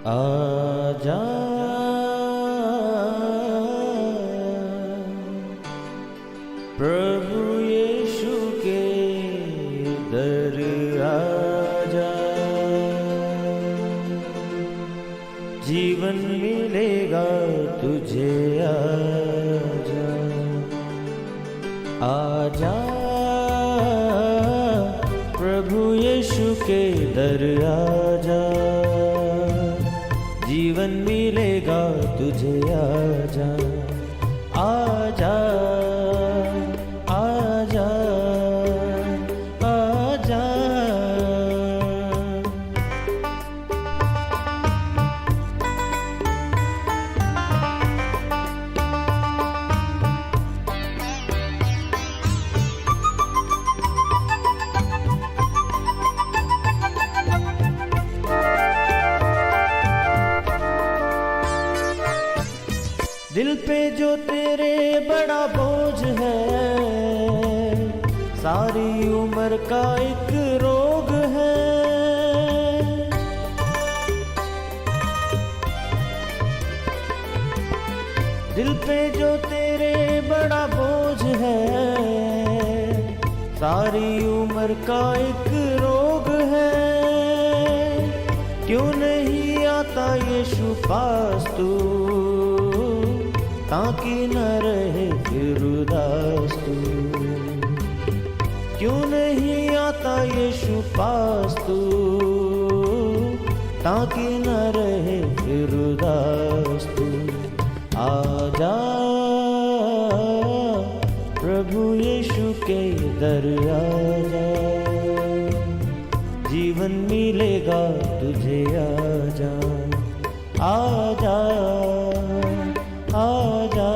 आजा प्रभु यीशु के दर आजा, जीवन मिलेगा तुझे। आजा आजा प्रभु यीशु के दर आजा, जीवन मिलेगा तुझे। आजा आजा आजा आजा। दिल पे जो तेरे बड़ा बोझ है, सारी उम्र का एक रोग है। दिल पे जो तेरे बड़ा बोझ है, सारी उम्र का एक रोग है। क्यों नहीं आता यीशु पास तू, ताकि न रहे फिर उदास तू। क्यों नहीं आता यीशु पास तू, ताकि न रहे फिर उदास तू। आजा प्रभु यीशु के दर आजा, जीवन मिलेगा तुझे। आजा आजा आजा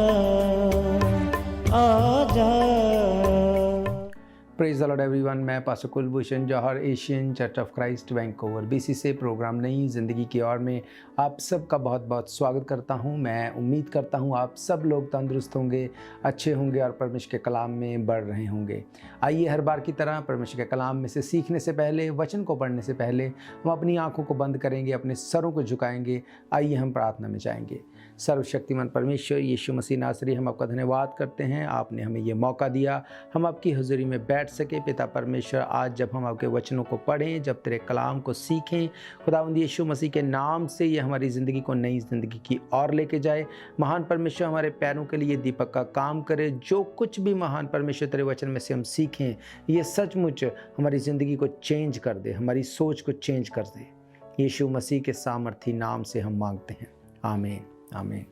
आजा। Praise the lord everyone. मैं pastor Kulbhushan Johar, Asian church of Christ Vancouver BC से प्रोग्राम नई ज़िंदगी की ओर में आप सबका बहुत बहुत स्वागत करता हूं। मैं उम्मीद करता हूं आप सब लोग तंदुरुस्त होंगे, अच्छे होंगे और परमेश्वर के कलाम में बढ़ रहे होंगे। आइए हर बार की तरह परमेश्वर के कलाम में से सीखने से पहले, वचन को पढ़ने से पहले हम अपनी आँखों को बंद करेंगे, अपने सरों को झुकाएंगे। आइए हम प्रार्थना में जाएंगे। सर्वशक्तिमान परमेश्वर यीशु मसीह नासरी, हम आपका धन्यवाद करते हैं, आपने हमें ये मौका दिया हम आपकी हुजूरी में बैठ सके। पिता परमेश्वर, आज जब हम आपके वचनों को पढ़ें, जब तेरे कलाम को सीखें, खुदावंद यीशु मसीह के नाम से ये हमारी ज़िंदगी को नई ज़िंदगी की ओर लेके जाए। महान परमेश्वर हमारे पैरों के लिए दीपक का काम करे। जो कुछ भी महान परमेश्वर तेरे वचन में से हम सीखें, ये सचमुच हमारी ज़िंदगी को चेंज कर दे, हमारी सोच को चेंज कर दे। यीशु मसीह के सामर्थी नाम से हम मांगते हैं, आमीन आमीन।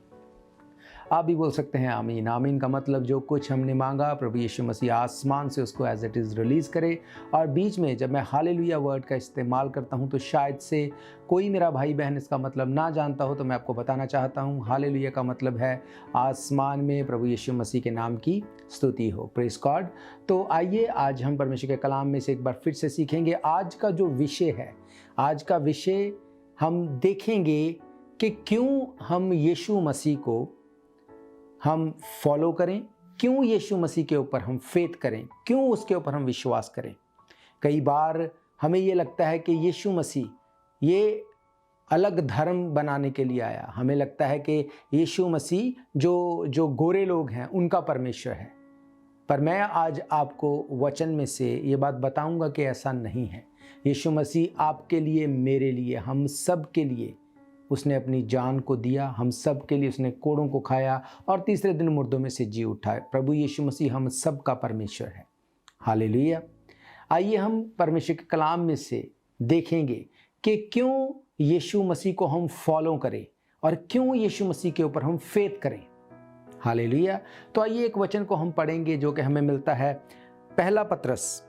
आप भी बोल सकते हैं आमीन। आमीन का मतलब जो कुछ हमने मांगा प्रभु यीशु मसीह आसमान से उसको एज इट इज़ रिलीज़ करे। और बीच में जब मैं हालेलुया वर्ड का इस्तेमाल करता हूं तो शायद से कोई मेरा भाई बहन इसका मतलब ना जानता हो, तो मैं आपको बताना चाहता हूं हालेलुया का मतलब है आसमान में प्रभु यीशु मसीह के नाम की स्तुति हो। Praise God. तो आइए आज हम परमेश्वर के कलाम में से एक बार फिर से सीखेंगे। आज का जो विषय है, आज का विषय हम देखेंगे कि क्यों हम यीशु मसीह को हम फॉलो करें, क्यों यीशु मसीह के ऊपर हम फेथ करें, क्यों उसके ऊपर हम विश्वास करें। कई बार हमें ये लगता है कि यीशु मसीह ये अलग धर्म बनाने के लिए आया। हमें लगता है कि यीशु मसीह जो गोरे लोग हैं उनका परमेश्वर है। पर मैं आज आपको वचन में से ये बात बताऊंगा कि ऐसा नहीं है। यीशु मसीह आपके लिए, मेरे लिए, हम सब के लिए उसने अपनी जान को दिया। हम सब के लिए उसने कोड़ों को खाया और तीसरे दिन मुर्दों में से जी उठाए। प्रभु यीशु मसीह हम सब का परमेश्वर है। हालेलुया। आइए हम परमेश्वर के कलाम में से देखेंगे कि क्यों यीशु मसीह को हम फॉलो करें और क्यों यीशु मसीह के ऊपर हम फेथ करें। हालेलुया। तो आइए एक वचन को हम पढ़ेंगे जो कि हमें मिलता है पहला पतरस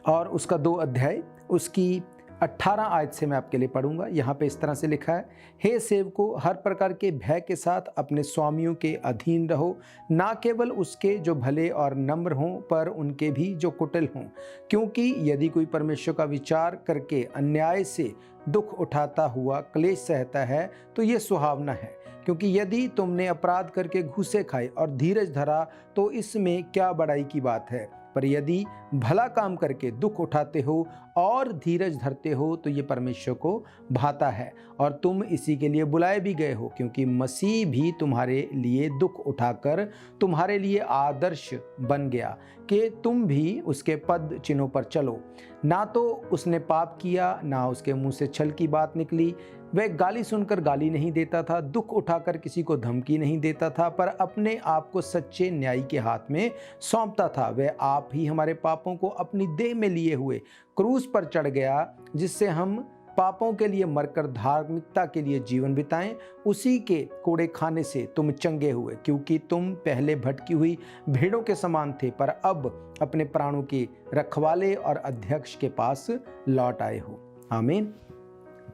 और उसका 2 अध्याय, उसकी 18 आयत से मैं आपके लिए पढ़ूंगा। यहाँ पे इस तरह से लिखा है, हे सेवको, हर प्रकार के भय के साथ अपने स्वामियों के अधीन रहो, ना केवल उसके जो भले और नम्र हों, पर उनके भी जो कुटिल हों। क्योंकि यदि कोई परमेश्वर का विचार करके अन्याय से दुख उठाता हुआ क्लेश सहता है तो ये सुहावना है। क्योंकि यदि तुमने अपराध करके घूसे खाए और धीरज धरा तो इसमें क्या बड़ाई की बात है। पर यदि भला काम करके दुख उठाते हो और धीरज धरते हो तो ये परमेश्वर को भाता है। और तुम इसी के लिए बुलाए भी गए हो, क्योंकि मसीह भी तुम्हारे लिए दुख उठाकर तुम्हारे लिए आदर्श बन गया कि तुम भी उसके पद चिन्हों पर चलो। ना तो उसने पाप किया, ना उसके मुंह से छल की बात निकली। वह गाली सुनकर गाली नहीं देता था, दुख उठाकर किसी को धमकी नहीं देता था, पर अपने आप को सच्चे न्यायी के हाथ में सौंपता था। वह आप ही हमारे पापों को अपनी देह में लिए हुए क्रूस पर चढ़ गया, जिससे हम पापों के लिए मरकर धार्मिकता के लिए जीवन बिताएं। उसी के कोड़े खाने से तुम चंगे हुए, क्योंकि तुम पहले भटकी हुई भेड़ों के समान थे, पर अब अपने प्राणों के रखवाले और अध्यक्ष के पास लौट आए हो। आमीन।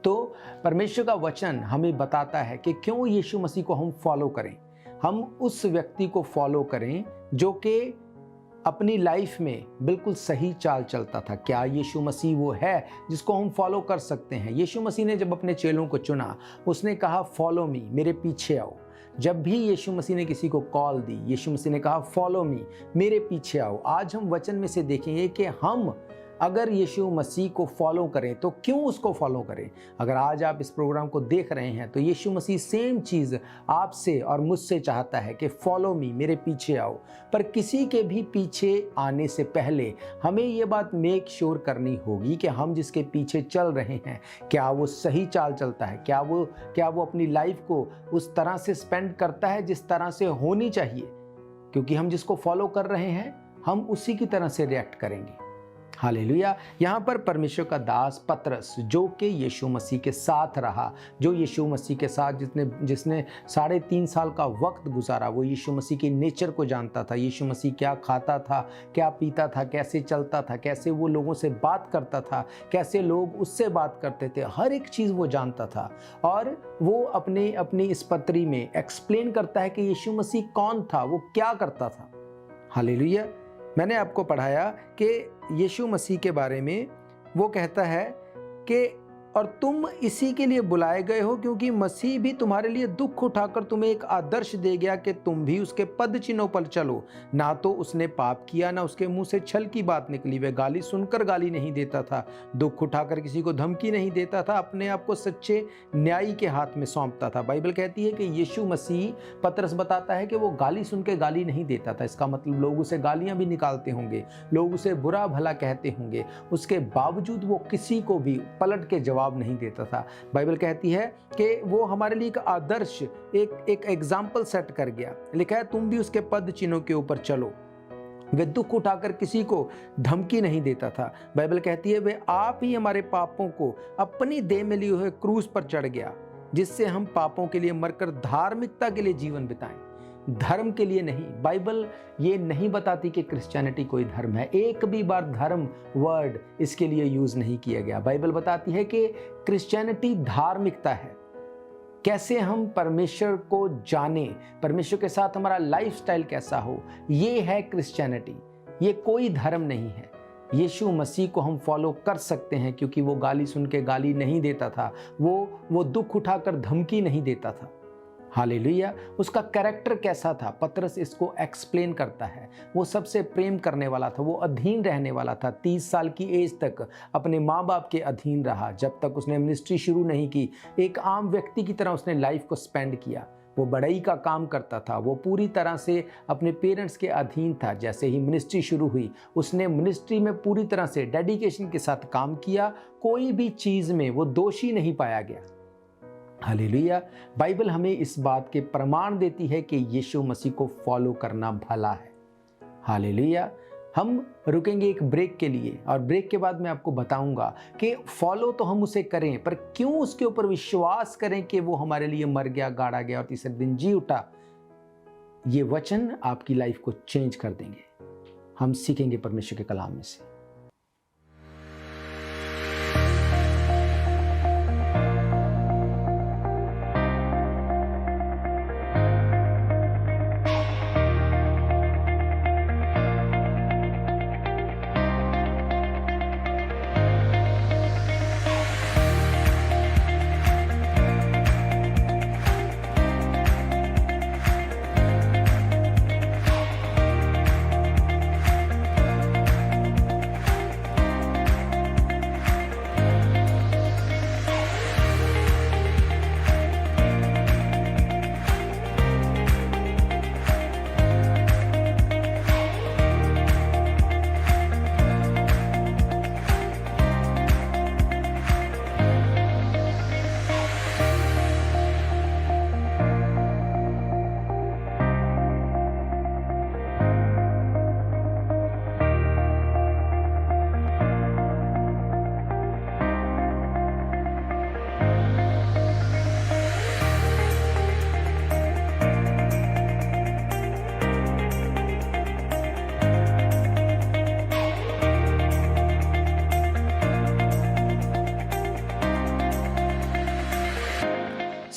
तो परमेश्वर का वचन हमें बताता है कि क्यों यीशु मसीह को हम फॉलो करें। हम उस व्यक्ति को फॉलो करें जो कि अपनी लाइफ में बिल्कुल सही चाल चलता था। क्या यीशु मसीह वो है जिसको हम फॉलो कर सकते हैं? यीशु मसीह ने जब अपने चेलों को चुना, उसने कहा फॉलो मी, मेरे पीछे आओ। जब भी यीशु मसीह ने किसी को कॉल दी, यीशु मसीह ने कहा फॉलो मी, मेरे पीछे आओ। आज हम वचन में से देखेंगे कि हम अगर यीशु मसीह को फॉलो करें तो क्यों उसको फॉलो करें। अगर आज आप इस प्रोग्राम को देख रहे हैं तो यीशु मसीह सेम चीज़ आपसे और मुझसे चाहता है कि फॉलो मी, मेरे पीछे आओ। पर किसी के भी पीछे आने से पहले हमें ये बात मेक श्योर करनी होगी कि हम जिसके पीछे चल रहे हैं, क्या वो सही चाल चलता है, क्या वो अपनी लाइफ को उस तरह से स्पेंड करता है जिस तरह से होनी चाहिए। क्योंकि हम जिसको फॉलो कर रहे हैं, हम उसी की तरह से रिएक्ट करेंगे। हालेलुया। यहाँ पर परमेश्वर का दास पतरस, जो कि यीशु मसीह के साथ रहा, जो यीशु मसीह के साथ जिसने 3.5 साल का वक्त गुजारा, वो यीशु मसीह की नेचर को जानता था। यीशु मसीह क्या खाता था, क्या पीता था, कैसे चलता था, कैसे वो लोगों से बात करता था, कैसे लोग उससे बात करते थे, हर एक चीज़ वो जानता था। और वो अपनी इस पत्री में एक्सप्लेन करता है कि यीशु मसीह कौन था, वो क्या करता था। हालेलुया। मैंने आपको पढ़ाया कि यीशु मसीह के बारे में वो कहता है कि और तुम इसी के लिए बुलाए गए हो, क्योंकि मसीह भी तुम्हारे लिए दुख उठाकर तुम्हें एक आदर्श दे गया कि तुम भी उसके पद चिन्हों पर चलो। ना तो उसने पाप किया, ना उसके मुंह से छल की बात निकली। वह गाली सुनकर गाली नहीं देता था, दुख उठाकर किसी को धमकी नहीं देता था, अपने आप को सच्चे न्यायी के हाथ में सौंपता था। बाइबल कहती है कि यीशु मसीह, पतरस बताता है कि वो गाली सुन के गाली नहीं देता था। इसका मतलब लोग उसे गालियां भी निकालते होंगे, लोग उसे बुरा भला कहते होंगे, उसके बावजूद वो किसी को भी पलट के जवाब नहीं देता था। बाइबल कहती है कि वो हमारे लिए एक आदर्श, एक एग्जाम्पल सेट कर गया। लिखा है तुम भी उसके पद चिन्हों के ऊपर चलो। वे दुख उठाकर किसी को धमकी नहीं देता था। बाइबल कहती है वे आप ही हमारे पापों को अपनी देह में लिए हुए क्रूस पर चढ़ गया, जिससे हम पापों के लिए मरकर धार्मिकता के लिए जीवन बिताएं, धर्म के लिए नहीं। बाइबल ये नहीं बताती कि क्रिश्चियनिटी कोई धर्म है। एक भी बार धर्म वर्ड इसके लिए यूज नहीं किया गया। बाइबल बताती है कि क्रिश्चियनिटी धार्मिकता है। कैसे हम परमेश्वर को जाने, परमेश्वर के साथ हमारा लाइफस्टाइल कैसा हो, ये है क्रिश्चियनिटी। ये कोई धर्म नहीं है। यीशु मसीह को हम फॉलो कर सकते हैं क्योंकि वो गाली सुन के गाली नहीं देता था, वो दुख उठाकर धमकी नहीं देता था। हालेलुया। उसका कैरेक्टर कैसा था, पतरस इसको एक्सप्लेन करता है। वो सबसे प्रेम करने वाला था, वो अधीन रहने वाला था। 30 साल की एज तक अपने माँ बाप के अधीन रहा। जब तक उसने मिनिस्ट्री शुरू नहीं की, एक आम व्यक्ति की तरह उसने लाइफ को स्पेंड किया। वो बढ़ई का काम करता था, वो पूरी तरह से अपने पेरेंट्स के अधीन था। जैसे ही मिनिस्ट्री शुरू हुई, उसने मिनिस्ट्री में पूरी तरह से डेडिकेशन के साथ काम किया। कोई भी चीज़ में वो दोषी नहीं पाया गया। हालेलुया। बाइबल हमें इस बात के प्रमाण देती है कि यीशु मसीह को फॉलो करना भला है। हालेलुया। हम रुकेंगे एक ब्रेक के लिए और ब्रेक के बाद मैं आपको बताऊंगा कि फॉलो तो हम उसे करें, पर क्यों उसके ऊपर विश्वास करें कि वो हमारे लिए मर गया, गाड़ा गया और तीसरे दिन जी उठा। ये वचन आपकी लाइफ को चेंज कर देंगे। हम सीखेंगे परमेश्वर के कलाम में से।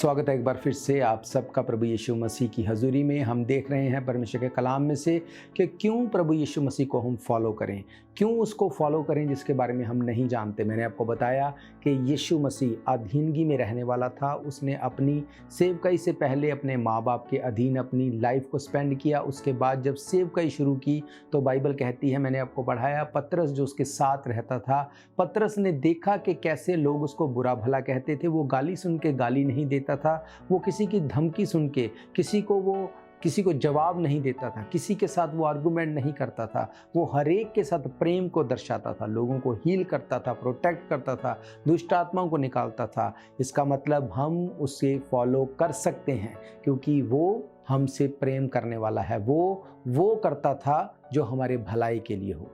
स्वागत है एक बार फिर से आप सबका प्रभु यीशु मसीह की हजूरी में। हम देख रहे हैं परमेश्वर के कलाम में से कि क्यों प्रभु यीशु मसीह को हम फॉलो करें, क्यों उसको फॉलो करें जिसके बारे में हम नहीं जानते। मैंने आपको बताया कि यीशु मसीह अधीनगी में रहने वाला था। उसने अपनी सेवकाई से पहले अपने माँ बाप के अधीन अपनी लाइफ को स्पेंड किया। उसके बाद जब सेवकाई शुरू की तो बाइबल कहती है, मैंने आपको पढ़ाया, पतरस जो उसके साथ रहता था, पतरस ने देखा कि कैसे लोग उसको बुरा भला कहते थे। वो गाली सुन के गाली नहीं देता था, वो किसी की धमकी सुन के किसी को जवाब नहीं देता था, किसी के साथ वो आर्गुमेंट नहीं करता था। वो हर एक के साथ प्रेम को दर्शाता था, लोगों को हील करता था, प्रोटेक्ट करता था, दुष्ट आत्माओं को निकालता था। इसका मतलब हम उसे फॉलो कर सकते हैं क्योंकि वो हमसे प्रेम करने वाला है। वो करता था जो हमारे भलाई के लिए हो।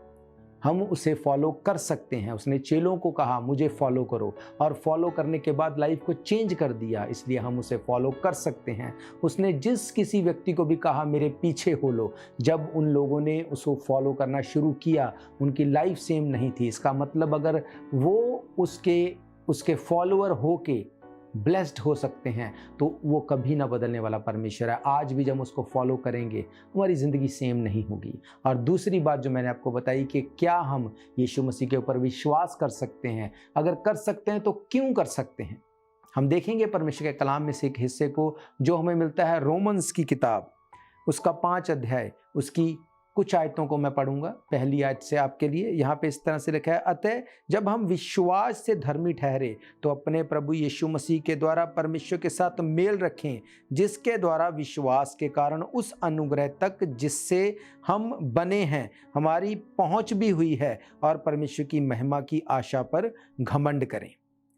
हम उसे फॉलो कर सकते हैं। उसने चेलों को कहा मुझे फॉलो करो, और फॉलो करने के बाद लाइफ को चेंज कर दिया, इसलिए हम उसे फॉलो कर सकते हैं। उसने जिस किसी व्यक्ति को भी कहा मेरे पीछे हो लो, जब उन लोगों ने उसको फॉलो करना शुरू किया उनकी लाइफ सेम नहीं थी। इसका मतलब अगर वो उसके फॉलोअर होके ब्लेस्ड हो सकते हैं तो वो कभी ना बदलने वाला परमेश्वर है। आज भी जब हम उसको फॉलो करेंगे हमारी ज़िंदगी सेम नहीं होगी। और दूसरी बात जो मैंने आपको बताई कि क्या हम यीशु मसीह के ऊपर विश्वास कर सकते हैं, अगर कर सकते हैं तो क्यों कर सकते हैं। हम देखेंगे परमेश्वर के कलाम में से एक हिस्से को जो हमें मिलता है रोमन्स की किताब, उसका 5 अध्याय, उसकी कुछ आयतों को मैं पढ़ूंगा। पहली आयत से आपके लिए यहाँ पे इस तरह से लिखा है, अतः जब हम विश्वास से धर्मी ठहरे तो अपने प्रभु यीशु मसीह के द्वारा परमेश्वर के साथ मेल रखें, जिसके द्वारा विश्वास के कारण उस अनुग्रह तक जिससे हम बने हैं हमारी पहुँच भी हुई है, और परमेश्वर की महिमा की आशा पर घमंड करें।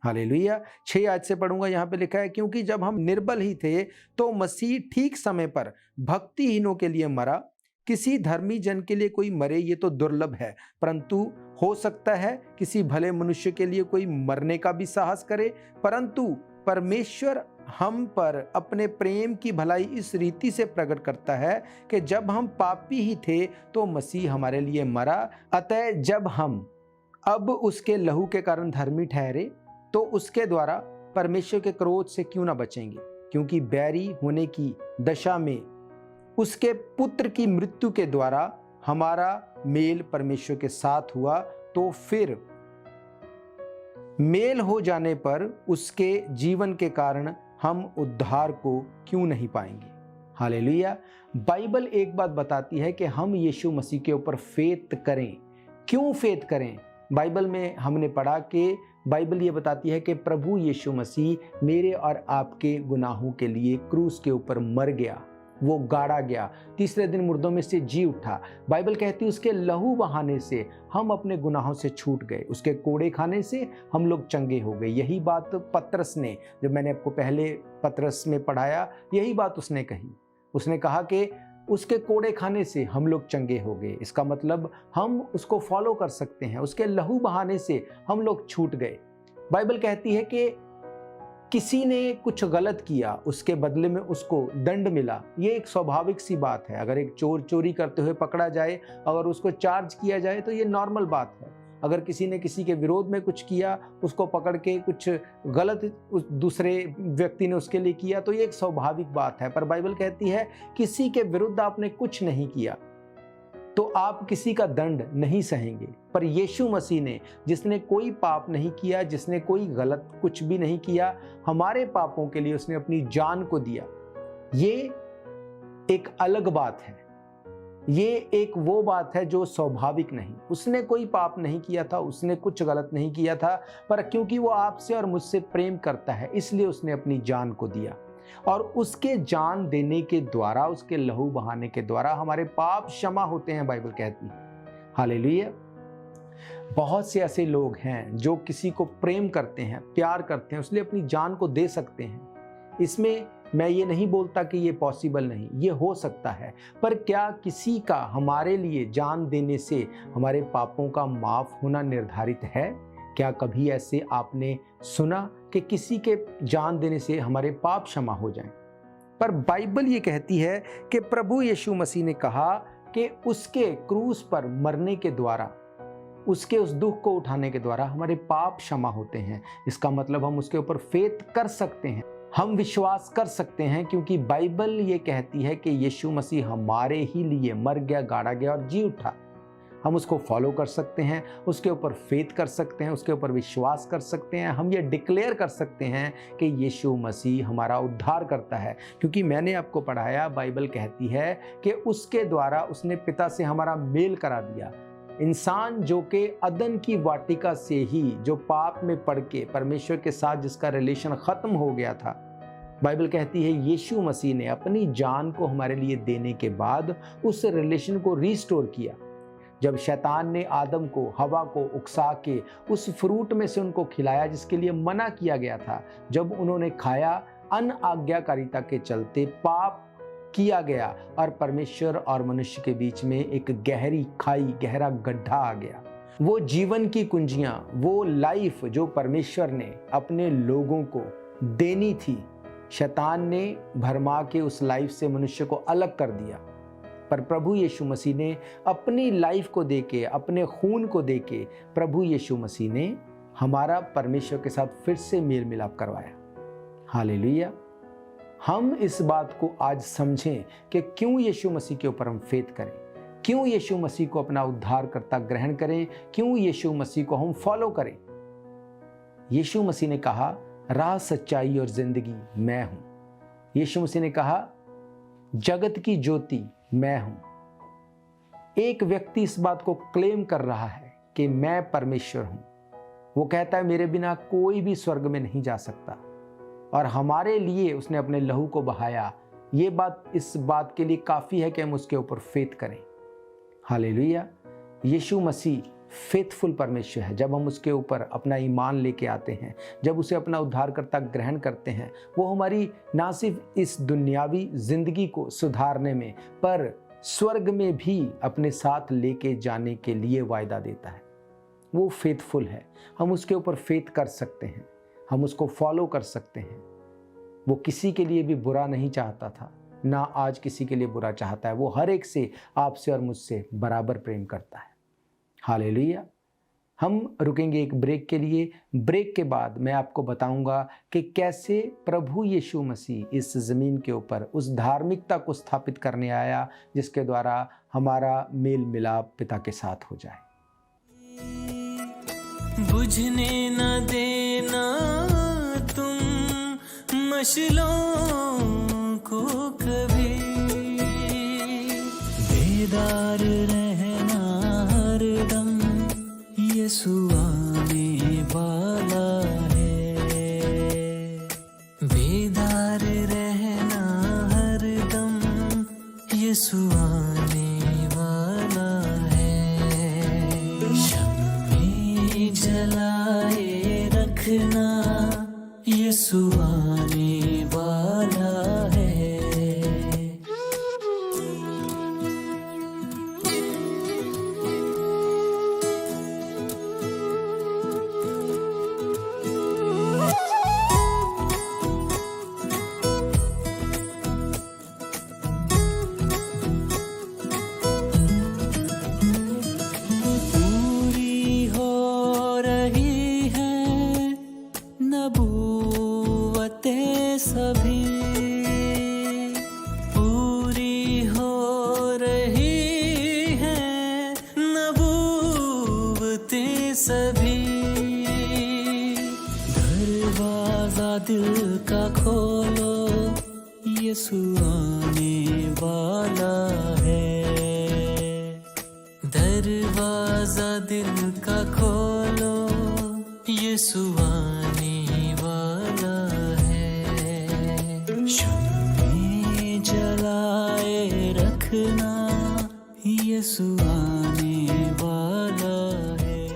हालेलुया। 6 आयत से पढ़ूंगा। यहाँ पे लिखा है, क्योंकि जब हम निर्बल ही थे तो मसीह ठीक समय पर भक्तिहीनों के लिए मरा। किसी धर्मी जन के लिए कोई मरे ये तो दुर्लभ है, परंतु हो सकता है किसी भले मनुष्य के लिए कोई मरने का भी साहस करे। परंतु परमेश्वर हम पर अपने प्रेम की भलाई इस रीति से प्रकट करता है कि जब हम पापी ही थे तो मसीह हमारे लिए मरा। अतः जब हम अब उसके लहू के कारण धर्मी ठहरे तो उसके द्वारा परमेश्वर के क्रोध से क्यों ना बचेंगे। क्योंकि बैरी होने की दशा में उसके पुत्र की मृत्यु के द्वारा हमारा मेल परमेश्वर के साथ हुआ, तो फिर मेल हो जाने पर उसके जीवन के कारण हम उद्धार को क्यों नहीं पाएंगे। हालेलुया। बाइबल एक बात बताती है कि हम यीशु मसीह के ऊपर फेथ करें। क्यों फेथ करें? बाइबल में हमने पढ़ा कि बाइबल ये बताती है कि प्रभु यीशु मसीह मेरे और आपके गुनाहों के लिए क्रूस के ऊपर मर गया, वो गाड़ा गया, तीसरे दिन मुर्दों में से जी उठा। बाइबल कहती है उसके लहू बहाने से हम अपने गुनाहों से छूट गए, उसके कोड़े खाने से हम लोग चंगे हो गए। यही बात पतरस ने, जब मैंने आपको पहले पतरस में पढ़ाया, यही बात उसने कही। उसने कहा कि उसके कोड़े खाने से हम लोग चंगे हो गए। इसका मतलब हम उसको फॉलो कर सकते हैं, उसके लहू बहाने से हम लोग छूट गए। बाइबल कहती है कि किसी ने कुछ गलत किया, उसके बदले में उसको दंड मिला। ये एक स्वाभाविक सी बात है। अगर एक चोर चोरी करते हुए पकड़ा जाए, अगर उसको चार्ज किया जाए तो ये नॉर्मल बात है। अगर किसी ने किसी के विरोध में कुछ किया, उसको पकड़ के कुछ गलत उस दूसरे व्यक्ति ने उसके लिए किया, तो ये एक स्वाभाविक बात है। पर बाइबल कहती है किसी के विरुद्ध आपने कुछ नहीं किया तो आप किसी का दंड नहीं सहेंगे। पर यीशु मसीह ने, जिसने कोई पाप नहीं किया, जिसने कोई गलत कुछ भी नहीं किया, हमारे पापों के लिए उसने अपनी जान को दिया। ये एक अलग बात है। ये एक वो बात है जो स्वाभाविक नहीं। उसने कोई पाप नहीं किया था, उसने कुछ गलत नहीं किया था, पर क्योंकि वो आपसे और मुझसे प्रेम करता है इसलिए उसने अपनी जान को दिया। और उसके जान देने के द्वारा, उसके लहू बहाने के द्वारा हमारे पाप क्षमा होते हैं, बाइबल कहती है। हालेलुया। बहुत से ऐसे लोग हैं जो किसी को प्रेम करते हैं, प्यार करते हैं, इसलिए अपनी जान को दे सकते हैं। इसमें मैं ये नहीं बोलता कि ये पॉसिबल नहीं, ये हो सकता है। पर क्या किसी का हमारे लिए जान देने से हमारे पापों का माफ होना निर्धारित है? क्या कभी ऐसे आपने सुना कि किसी के जान देने से हमारे पाप क्षमा हो जाएं? पर बाइबल ये कहती है कि प्रभु यीशु मसीह ने कहा कि उसके क्रूस पर मरने के द्वारा, उसके उस दुख को उठाने के द्वारा हमारे पाप क्षमा होते हैं। इसका मतलब हम उसके ऊपर फेथ कर सकते हैं। हम विश्वास कर सकते हैं क्योंकि बाइबल ये कहती है कि यीशु मसीह हमारे ही लिए मर गया, गाड़ा गया और जी उठा। हम उसको फॉलो कर सकते हैं, उसके ऊपर फेथ कर सकते हैं, उसके ऊपर विश्वास कर सकते हैं। हम ये डिक्लेयर कर सकते हैं कि यीशु मसीह हमारा उद्धार करता है, क्योंकि मैंने आपको पढ़ाया, बाइबल कहती है कि उसके द्वारा उसने पिता से हमारा मेल करा दिया। इंसान जो कि अदन की वाटिका से ही, जो पाप में पड़ के परमेश्वर के साथ जिसका रिलेशन ख़त्म हो गया था, बाइबल कहती है यीशु मसीह ने अपनी जान को हमारे लिए देने के बाद उस रिलेशन को रीस्टोर किया। जब शैतान ने आदम को, हवा को उकसा के उस फ्रूट में से उनको खिलाया जिसके लिए मना किया गया था, जब उन्होंने खाया, अनआज्ञाकारिता के चलते पाप किया गया और परमेश्वर और मनुष्य के बीच में एक गहरी खाई, गहरा गड्ढा आ गया। वो जीवन की कुंजियां, वो लाइफ जो परमेश्वर ने अपने लोगों को देनी थी, शैतान ने भरमा के उस लाइफ से मनुष्य को अलग कर दिया। पर प्रभु यीशु मसीह ने अपनी लाइफ को देके, अपने खून को देके, प्रभु यीशु मसीह ने हमारा परमेश्वर के साथ फिर से मेल मिलाप करवाया। हालेलुया। हम इस बात को आज समझें कि क्यों यीशु मसीह के ऊपर हम फेथ करें, क्यों यीशु मसीह को अपना उद्धारकर्ता ग्रहण करें, क्यों यीशु मसीह को हम फॉलो करें। यीशु मसीह ने कहा, राह, सच्चाई और जिंदगी मैं हूं। यीशु मसीह ने कहा, जगत की ज्योति मैं हूं। एक व्यक्ति इस बात को क्लेम कर रहा है कि मैं परमेश्वर हूं। वो कहता है मेरे बिना कोई भी स्वर्ग में नहीं जा सकता, और हमारे लिए उसने अपने लहू को बहाया। ये बात इस बात के लिए काफ़ी है कि हम उसके ऊपर फेथ करें। हालेलुया। यीशु मसीह फेथफुल परमेश्वर है। जब हम उसके ऊपर अपना ईमान लेके आते हैं, जब उसे अपना उद्धारकर्ता ग्रहण करते हैं, वो हमारी ना सिर्फ इस दुनियावी जिंदगी को सुधारने में, पर स्वर्ग में भी अपने साथ लेके जाने के लिए वायदा देता है। वो फेथफुल है। हम उसके ऊपर फेथ कर सकते हैं, हम उसको फॉलो कर सकते हैं। वो किसी के लिए भी बुरा नहीं चाहता था, ना आज किसी के लिए बुरा चाहता है। वो हर एक से, आपसे और मुझसे बराबर प्रेम करता है। हालेलुया। हम रुकेंगे एक ब्रेक के लिए। ब्रेक के बाद मैं आपको बताऊंगा कि कैसे प्रभु यीशु मसीह इस ज़मीन के ऊपर उस धार्मिकता को स्थापित करने आया जिसके द्वारा हमारा मेल मिलाप पिता के साथ हो जाए। बुझने न देना तुम मशलों को कभी, बेदार रहना हरदम, यीशु आने वाला है। बेदार रहना हरदम, यीशु आने वाला है। शम्मे जलाए रखना, यीशु आने वाला है। सभी पूरी हो रही हैं, नबूवतें सभी। दरवाजा दिल का खोलो, यीशु आने वाला है। दरवाजा दिल का खोलो, यीशु आने वाला है। शम्मे जलाए रखना, यीशु आने वाला है।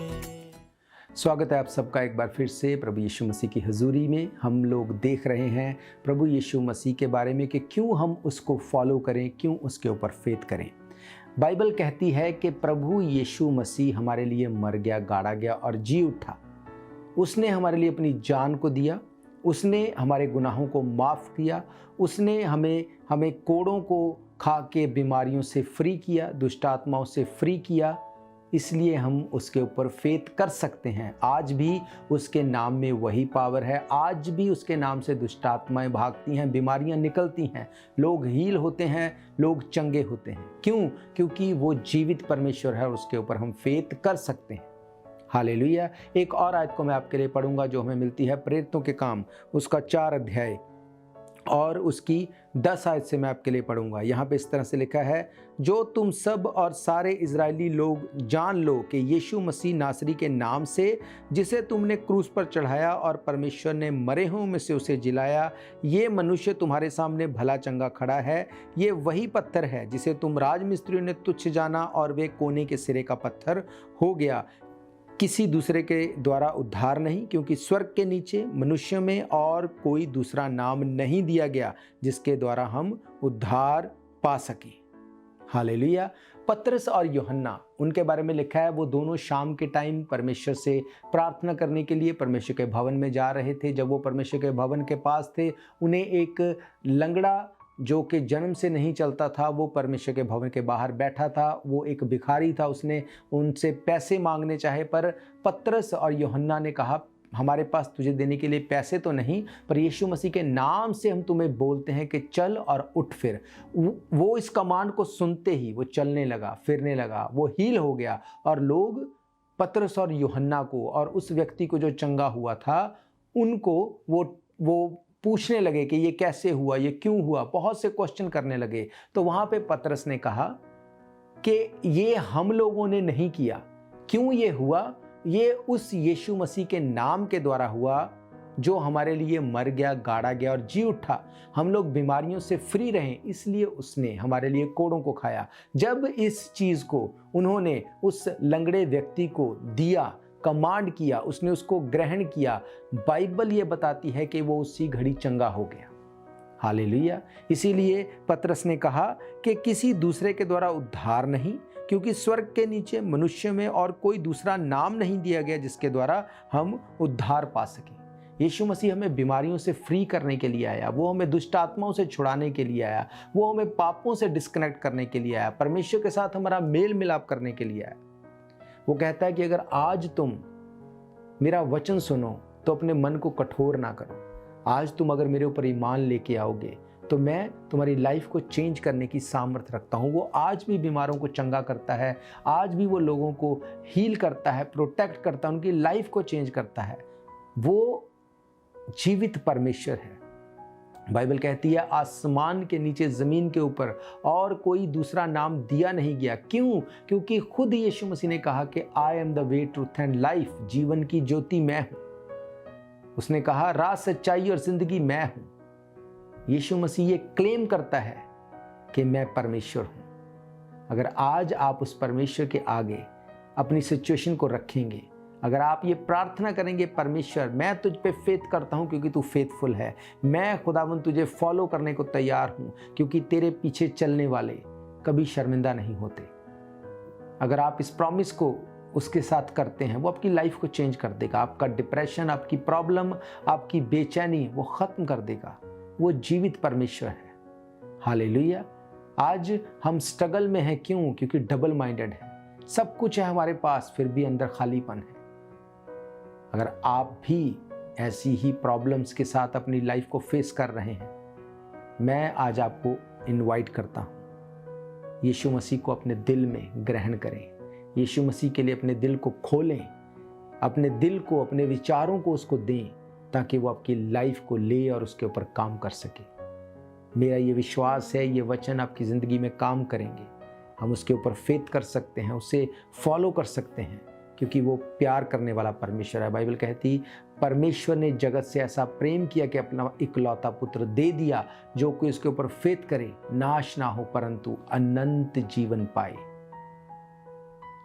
स्वागत है आप सबका एक बार फिर से प्रभु यीशु मसीह की हजूरी में। हम लोग देख रहे हैं प्रभु यीशु मसीह के बारे में कि क्यों हम उसको फॉलो करें, क्यों उसके ऊपर फेथ करें। बाइबल कहती है कि प्रभु यीशु मसीह हमारे लिए मर गया, गाड़ा गया और जी उठा। उसने हमारे लिए अपनी जान को दिया, उसने हमारे गुनाहों को माफ़ किया, उसने हमें कोड़ों को खा के बीमारियों से फ्री किया, दुष्ट आत्माओं से फ्री किया, इसलिए हम उसके ऊपर फेथ कर सकते हैं। आज भी उसके नाम में वही पावर है, आज भी उसके नाम से दुष्ट आत्माएं भागती हैं, बीमारियां निकलती हैं, लोग हील होते हैं, लोग चंगे होते हैं। क्यों? क्योंकि वो जीवित परमेश्वर है और उसके ऊपर हम फेथ कर सकते हैं। हालेलुया। एक और आयत को मैं आपके लिए पढ़ूंगा जो हमें मिलती है प्रेरितों के काम उसका 4 अध्याय और उसकी 10 आयत से मैं आपके लिए पढ़ूंगा। यहाँ पे इस तरह से लिखा है, जो तुम सब और सारे इजरायली लोग जान लो कि यीशु मसीह नासरी के नाम से, जिसे तुमने क्रूस पर चढ़ाया और परमेश्वर ने मरे हुओं में से उसे जिलाया, ये मनुष्य तुम्हारे सामने भला चंगा खड़ा है। ये वही पत्थर है जिसे तुम राजमिस्त्रियों ने तुच्छ जाना और वे कोने के सिरे का पत्थर हो गया। किसी दूसरे के द्वारा उद्धार नहीं, क्योंकि स्वर्ग के नीचे मनुष्य में और कोई दूसरा नाम नहीं दिया गया जिसके द्वारा हम उद्धार पा सकें। हालेलुया। पतरस और यूहन्ना, उनके बारे में लिखा है वो दोनों शाम के टाइम परमेश्वर से प्रार्थना करने के लिए परमेश्वर के भवन में जा रहे थे। जब वो परमेश्वर के भवन के पास थे, उन्हें एक लंगड़ा जो कि जन्म से नहीं चलता था, वो परमेश्वर के भवन के बाहर बैठा था। वो एक भिखारी था, उसने उनसे पैसे मांगने चाहे, पर पतरस और यूहन्ना ने कहा, हमारे पास तुझे देने के लिए पैसे तो नहीं, पर यीशु मसीह के नाम से हम तुम्हें बोलते हैं कि चल और उठ फिर। वो इस कमांड को सुनते ही वो चलने लगा, फिरने लगा, वो हील हो गया। और लोग पतरस और यूहन्ना को और उस व्यक्ति को जो चंगा हुआ था, उनको वो पूछने लगे कि ये कैसे हुआ, ये क्यों हुआ, बहुत से क्वेश्चन करने लगे। तो वहां पे पतरस ने कहा कि ये हम लोगों ने नहीं किया। क्यों ये हुआ? ये उस यीशु मसीह के नाम के द्वारा हुआ जो हमारे लिए मर गया, गाड़ा गया और जी उठा। हम लोग बीमारियों से फ्री रहें, इसलिए उसने हमारे लिए कोड़ों को खाया। जब इस चीज को उन्होंने उस लंगड़े व्यक्ति को दिया, कमांड किया, उसने उसको ग्रहण किया, बाइबल ये बताती है कि वो उसी घड़ी चंगा हो गया। हालेलुया। इसीलिए पतरस ने कहा कि किसी दूसरे के द्वारा उद्धार नहीं, क्योंकि स्वर्ग के नीचे मनुष्य में और कोई दूसरा नाम नहीं दिया गया जिसके द्वारा हम उद्धार पा सकें। यीशु मसीह हमें बीमारियों से फ्री करने के लिए आया, वो हमें दुष्ट आत्माओं से छुड़ाने के लिए आया, वो हमें पापों से डिस्कनेक्ट करने के लिए आया, परमेश्वर के साथ हमारा मेल मिलाप करने के लिए आया। वो कहता है कि अगर आज तुम मेरा वचन सुनो तो अपने मन को कठोर ना करो। आज तुम अगर मेरे ऊपर ईमान लेके आओगे तो मैं तुम्हारी लाइफ को चेंज करने की सामर्थ्य रखता हूँ। वो आज भी बीमारों को चंगा करता है, आज भी वो लोगों को हील करता है, प्रोटेक्ट करता है, उनकी लाइफ को चेंज करता है। वो जीवित परमेश्वर है। बाइबल कहती है आसमान के नीचे, जमीन के ऊपर और कोई दूसरा नाम दिया नहीं गया। क्यों? क्योंकि खुद यीशु मसीह ने कहा कि I am the way, truth and life, जीवन की ज्योति मैं हूं। उसने कहा राह, सच्चाई और जिंदगी मैं हूं। यीशु मसीह ये क्लेम करता है कि मैं परमेश्वर हूं। अगर आज आप उस परमेश्वर के आगे अपनी सिचुएशन को रखेंगे, अगर आप ये प्रार्थना करेंगे, परमेश्वर मैं तुझ पे फेथ करता हूँ क्योंकि तू फेथफुल है, मैं खुदावंद तुझे फॉलो करने को तैयार हूँ क्योंकि तेरे पीछे चलने वाले कभी शर्मिंदा नहीं होते। अगर आप इस प्रॉमिस को उसके साथ करते हैं, वो आपकी लाइफ को चेंज कर देगा। आपका डिप्रेशन, आपकी प्रॉब्लम, आपकी बेचैनी वो ख़त्म कर देगा। वो जीवित परमेश्वर है। हालेलुया। आज हम स्ट्रगल में हैं, क्यों? क्योंकि डबल माइंडेड है। सब कुछ है हमारे पास, फिर भी अंदर खालीपन है। अगर आप भी ऐसी ही प्रॉब्लम्स के साथ अपनी लाइफ को फेस कर रहे हैं, मैं आज आपको इनवाइट करता हूँ, यीशु मसीह को अपने दिल में ग्रहण करें। यीशु मसीह के लिए अपने दिल को खोलें, अपने दिल को, अपने विचारों को उसको दें, ताकि वो आपकी लाइफ को ले और उसके ऊपर काम कर सके। मेरा ये विश्वास है ये वचन आपकी ज़िंदगी में काम करेंगे। हम उसके ऊपर फेथ कर सकते हैं, उसे फॉलो कर सकते हैं, क्योंकि वो प्यार करने वाला परमेश्वर है। बाइबल कहती परमेश्वर ने जगत से ऐसा प्रेम किया कि अपना इकलौता पुत्र दे दिया, जो कोई उसके ऊपर फेथ करे नाश ना हो परंतु अनंत जीवन पाए।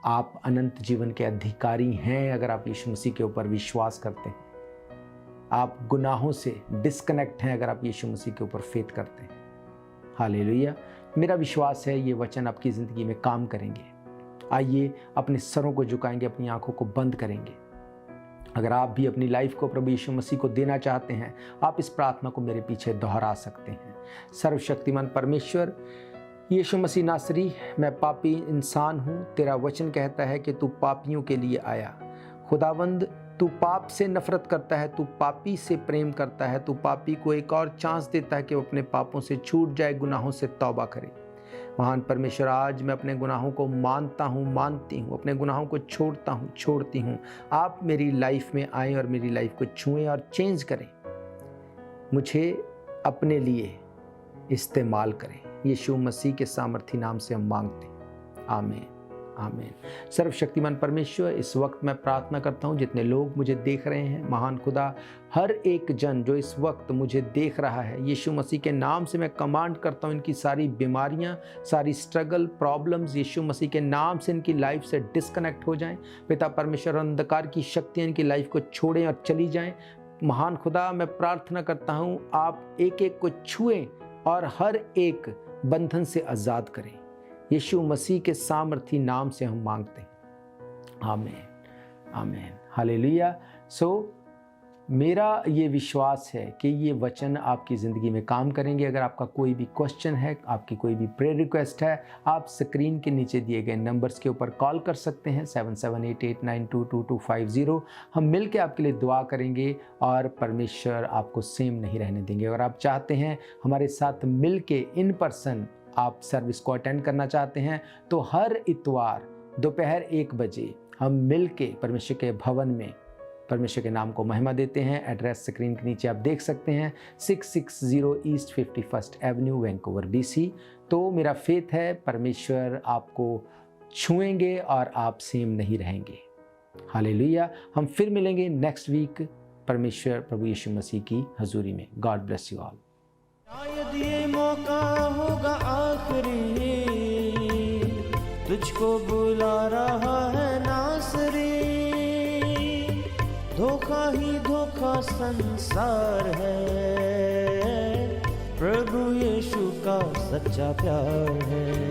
आप अनंत जीवन के अधिकारी हैं अगर आप यीशु मसीह के ऊपर विश्वास करते हैं। आप गुनाहों से डिस्कनेक्ट हैं अगर आप यीशु मसीह के ऊपर फेथ करते हैं। हालेलुया। मेरा विश्वास है ये वचन आपकी ज़िंदगी में काम करेंगे। आइए अपने सरों को झुकाएंगे, अपनी आंखों को बंद करेंगे। अगर आप भी अपनी लाइफ को प्रभु यीशु मसीह को देना चाहते हैं, आप इस प्रार्थना को मेरे पीछे दोहरा सकते हैं। सर्वशक्तिमान परमेश्वर, यीशु मसीह नासरी, मैं पापी इंसान हूँ। तेरा वचन कहता है कि तू पापियों के लिए आया। खुदावंद, तू पाप से नफरत करता है, तू पापी से प्रेम करता है, तू पापी को एक और चांस देता है कि वो अपने पापों से छूट जाए, गुनाहों से तौबा करे। महान परमेश्वर, आज मैं अपने गुनाहों को मानता हूँ, मानती हूँ, अपने गुनाहों को छोड़ता हूँ, छोड़ती हूँ। आप मेरी लाइफ में आएँ और मेरी लाइफ को छुएं और चेंज करें, मुझे अपने लिए इस्तेमाल करें। यीशु मसीह के सामर्थी नाम से हम मांगते हैं, आमीन, आमीन। सर्वशक्तिमान परमेश्वर, इस वक्त मैं प्रार्थना करता हूँ जितने लोग मुझे देख रहे हैं, महान खुदा, हर एक जन जो इस वक्त मुझे देख रहा है, यीशु मसीह के नाम से मैं कमांड करता हूँ, इनकी सारी बीमारियाँ, सारी स्ट्रगल, प्रॉब्लम्स यीशु मसीह के नाम से इनकी लाइफ से डिस्कनेक्ट हो जाएं। पिता परमेश्वर, अंधकार की शक्तियाँ इनकी लाइफ को छोड़ें और चली जाएं। महान खुदा, मैं प्रार्थना करता हूँ आप एक एक को छुएं और हर एक बंधन से आज़ाद करें। यीशु मसीह के सामर्थी नाम से हम मांगते हैं, आमीन, आमीन, हालेलुया। मेरा ये विश्वास है कि ये वचन आपकी ज़िंदगी में काम करेंगे। अगर आपका कोई भी क्वेश्चन है, आपकी कोई भी प्रेयर रिक्वेस्ट है, आप स्क्रीन के नीचे दिए गए नंबर्स के ऊपर कॉल कर सकते हैं, 7788922250। हम मिल के आपके लिए दुआ करेंगे और परमेश्वर आपको सेम नहीं रहने देंगे। अगर आप चाहते हैं हमारे साथ मिल के इन पर्सन आप सर्विस को अटेंड करना चाहते हैं, तो हर इतवार दोपहर 1 बजे हम मिल के परमेश्वर के भवन में परमेश्वर के नाम को महिमा देते हैं। एड्रेस स्क्रीन के नीचे आप देख सकते हैं, 660 east 51st Avenue, Vancouver, BC। तो मेरा फेथ है परमेश्वर आपको छुएंगे और आप सेम नहीं रहेंगे। हालेलुया। हम फिर मिलेंगे नेक्स्ट वीक परमेश्वर प्रभु यीशु मसीह की हजूरी में। God bless you all. शायद ये मौका होगा आखिरी, तुझको बुला रहा है नासरी। धोखा ही धोखा संसार है, प्रभु यीशु का सच्चा प्यार है।